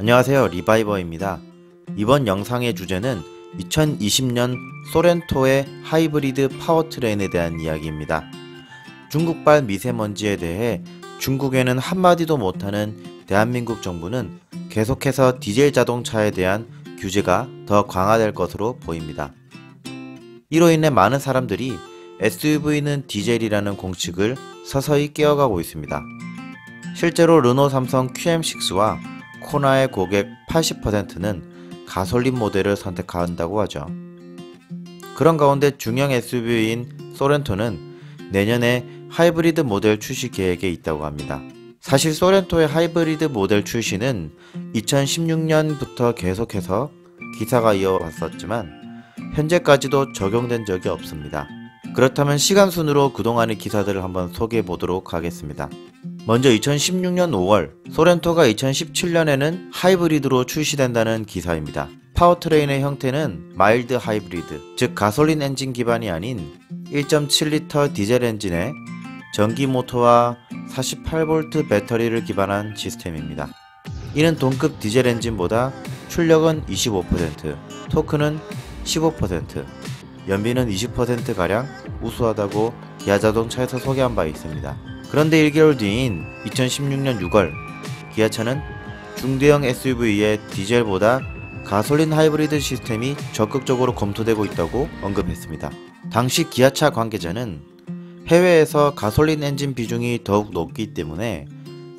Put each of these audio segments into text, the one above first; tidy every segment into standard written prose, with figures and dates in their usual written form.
안녕하세요, 리바이버입니다. 이번 영상의 주제는 2020년 소렌토의 하이브리드 파워트레인에 대한 이야기입니다. 중국발 미세먼지에 대해 중국에는 한마디도 못하는 대한민국 정부는 계속해서 디젤 자동차에 대한 규제가 더 강화될 것으로 보입니다. 이로 인해 많은 사람들이 SUV는 디젤이라는 공식을 서서히 깨어가고 있습니다. 실제로 르노 삼성 QM6와 코나의 고객 80%는 가솔린 모델을 선택한다고 하죠. 그런 가운데 중형 SUV인 소렌토는 내년에 하이브리드 모델 출시 계획에 있다고 합니다. 사실 소렌토의 하이브리드 모델 출시는 2016년부터 계속해서 기사가 이어왔었지만 현재까지도 적용된 적이 없습니다. 그렇다면 시간순으로 그동안의 기사들을 한번 소개해 보도록 하겠습니다. 먼저 2016년 5월 소렌토가 2017년에는 하이브리드로 출시된다는 기사입니다. 파워트레인의 형태는 마일드 하이브리드, 즉 가솔린 엔진 기반이 아닌 1.7L 디젤 엔진에 전기 모터와 48V 배터리를 기반한 시스템입니다. 이는 동급 디젤 엔진보다 출력은 25%, 토크는 15%, 연비는 20%가량 우수하다고 기아자동차에서 소개한 바 있습니다. 그런데 1개월 뒤인 2016년 6월 기아차는 중대형 SUV의 디젤보다 가솔린 하이브리드 시스템이 적극적으로 검토되고 있다고 언급했습니다. 당시 기아차 관계자는 해외에서 가솔린 엔진 비중이 더욱 높기 때문에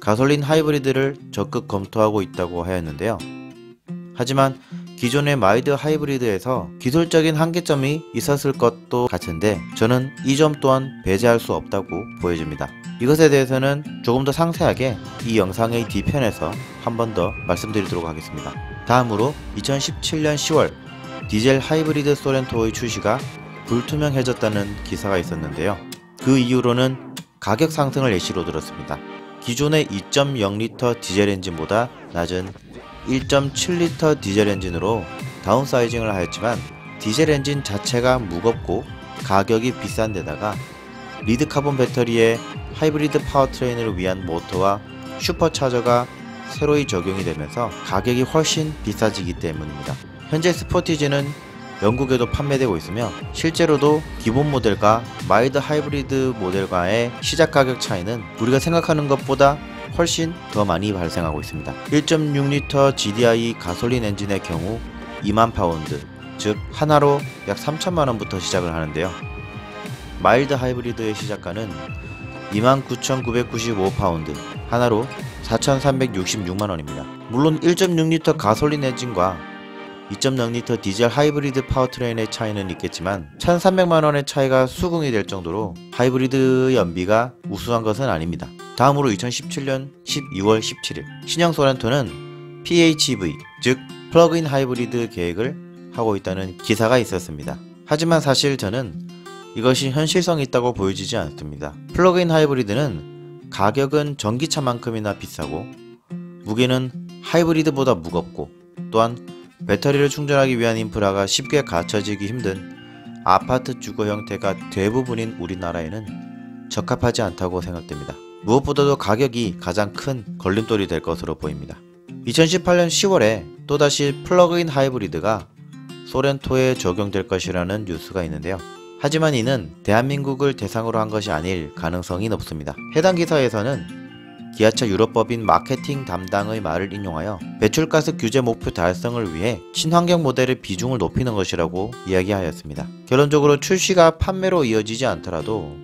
가솔린 하이브리드를 적극 검토하고 있다고 하였는데요. 하지만 기존의 마일드 하이브리드에서 기술적인 한계점이 있었을 것도 같은데 저는 이 점 또한 배제할 수 없다고 보여집니다. 이것에 대해서는 조금 더 상세하게 이 영상의 뒤편에서 한 번 더 말씀드리도록 하겠습니다. 다음으로 2017년 10월 디젤 하이브리드 소렌토의 출시가 불투명해졌다는 기사가 있었는데요. 그 이후로는 가격 상승을 예시로 들었습니다. 기존의 2.0L 디젤 엔진보다 낮은 1.7L 디젤 엔진으로 다운사이징을 하였지만 디젤 엔진 자체가 무겁고 가격이 비싼 데다가 리드카본 배터리에 하이브리드 파워트레인을 위한 모터와 슈퍼차저가 새로이 적용이 되면서 가격이 훨씬 비싸지기 때문입니다. 현재 스포티지는 영국에도 판매되고 있으며 실제로도 기본 모델과 마일드 하이브리드 모델과의 시작 가격 차이는 우리가 생각하는 것보다 훨씬 더 많이 발생하고 있습니다. 1.6L GDI 가솔린 엔진의 경우 2만 파운드, 즉 하나로 약 3천만원부터 시작을 하는데요. 마일드 하이브리드의 시작가는 29,995파운드, 하나로 4,366만원입니다. 물론 1.6L 가솔린 엔진과 2.0L 디젤 하이브리드 파워트레인의 차이는 있겠지만 1,300만원의 차이가 수긍이 될 정도로 하이브리드 연비가 우수한 것은 아닙니다. 다음으로 2017년 12월 17일 신형 소렌토는 PHEV, 즉 플러그인 하이브리드 계획을 하고 있다는 기사가 있었습니다. 하지만 사실 저는 이것이 현실성이 있다고 보여지지 않습니다. 플러그인 하이브리드는 가격은 전기차만큼이나 비싸고 무게는 하이브리드보다 무겁고 또한 배터리를 충전하기 위한 인프라가 쉽게 갖춰지기 힘든 아파트 주거 형태가 대부분인 우리나라에는 적합하지 않다고 생각됩니다. 무엇보다도 가격이 가장 큰 걸림돌이 될 것으로 보입니다. 2018년 10월에 또다시 플러그인 하이브리드가 소렌토에 적용될 것이라는 뉴스가 있는데요. 하지만 이는 대한민국을 대상으로 한 것이 아닐 가능성이 높습니다. 해당 기사에서는 기아차 유럽법인 마케팅 담당의 말을 인용하여 배출가스 규제 목표 달성을 위해 친환경 모델의 비중을 높이는 것이라고 이야기하였습니다. 결론적으로 출시가 판매로 이어지지 않더라도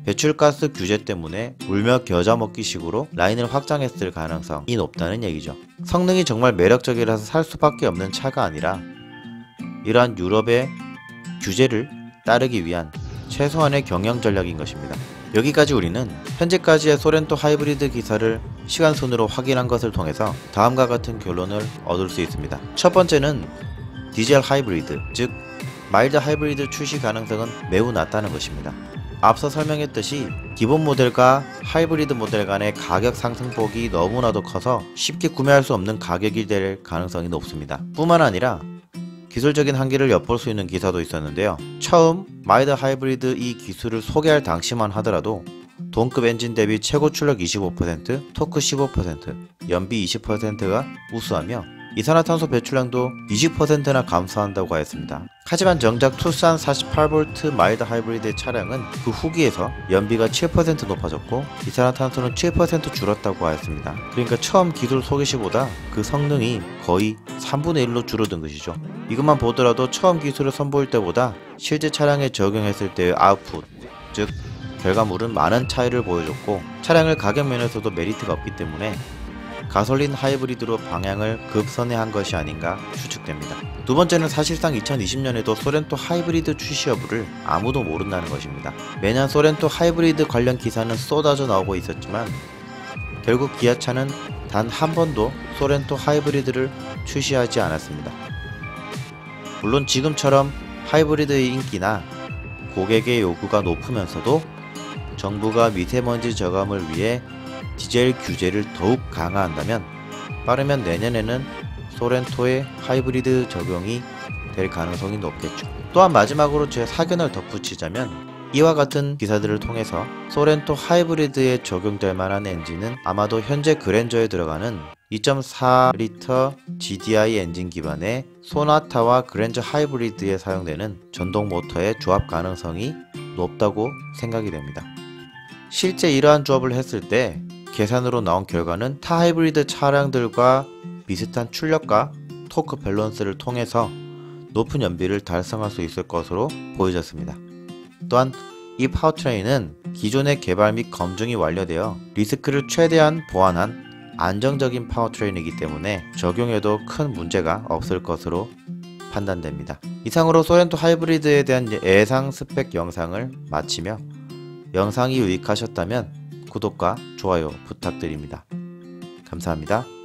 배출가스 규제 때문에 울며 겨자 먹기 식으로 라인을 확장했을 가능성이 높다는 얘기죠. 성능이 정말 매력적이라서 살 수밖에 없는 차가 아니라 이러한 유럽의 규제를 따르기 위한 최소한의 경영 전략인 것입니다. 여기까지 우리는 현재까지의 소렌토 하이브리드 기사를 시간순으로 확인한 것을 통해서 다음과 같은 결론을 얻을 수 있습니다. 첫 번째는 디젤 하이브리드, 즉 마일드 하이브리드 출시 가능성은 매우 낮다는 것입니다. 앞서 설명했듯이 기본 모델과 하이브리드 모델 간의 가격 상승폭이 너무나도 커서 쉽게 구매할 수 없는 가격이 될 가능성이 높습니다. 뿐만 아니라 기술적인 한계를 엿볼 수 있는 기사도 있었는데요. 처음 마일드 하이브리드 이 기술을 소개할 당시만 하더라도 동급 엔진 대비 최고 출력 25%, 토크 15%, 연비 20%가 우수하며 이산화탄소 배출량도 20%나 감소한다고 하였습니다. 하지만 정작 투싼 48V 마일드 하이브리드 차량은 그 후기에서 연비가 7% 높아졌고 이산화탄소는 7% 줄었다고 하였습니다. 그러니까 처음 기술 소개 시보다 그 성능이 거의 3분의 1로 줄어든 것이죠. 이것만 보더라도 처음 기술을 선보일 때보다 실제 차량에 적용했을 때의 아웃풋, 즉 결과물은 많은 차이를 보여줬고 차량을 가격 면에서도 메리트가 없기 때문에 가솔린 하이브리드로 방향을 급선회한 것이 아닌가 추측됩니다. 두 번째는 사실상 2020년에도 소렌토 하이브리드 출시 여부를 아무도 모른다는 것입니다. 매년 소렌토 하이브리드 관련 기사는 쏟아져 나오고 있었지만 결국 기아차는 단 한 번도 소렌토 하이브리드를 출시하지 않았습니다. 물론 지금처럼 하이브리드의 인기나 고객의 요구가 높으면서도 정부가 미세먼지 저감을 위해 디젤 규제를 더욱 강화한다면 빠르면 내년에는 소렌토의 하이브리드 적용이 될 가능성이 높겠죠. 또한 마지막으로 제 사견을 덧붙이자면 이와 같은 기사들을 통해서 소렌토 하이브리드에 적용될 만한 엔진은 아마도 현재 그랜저에 들어가는 2.4L GDI 엔진 기반의 소나타와 그랜저 하이브리드에 사용되는 전동 모터의 조합 가능성이 높다고 생각이 됩니다. 실제 이러한 조합을 했을 때 계산으로 나온 결과는 타 하이브리드 차량들과 비슷한 출력과 토크 밸런스를 통해서 높은 연비를 달성할 수 있을 것으로 보여졌습니다. 또한 이 파워트레인은 기존의 개발 및 검증이 완료되어 리스크를 최대한 보완한 안정적인 파워트레인이기 때문에 적용해도 큰 문제가 없을 것으로 판단됩니다. 이상으로 소렌토 하이브리드에 대한 예상 스펙 영상을 마치며 영상이 유익하셨다면 구독과 좋아요 부탁드립니다. 감사합니다.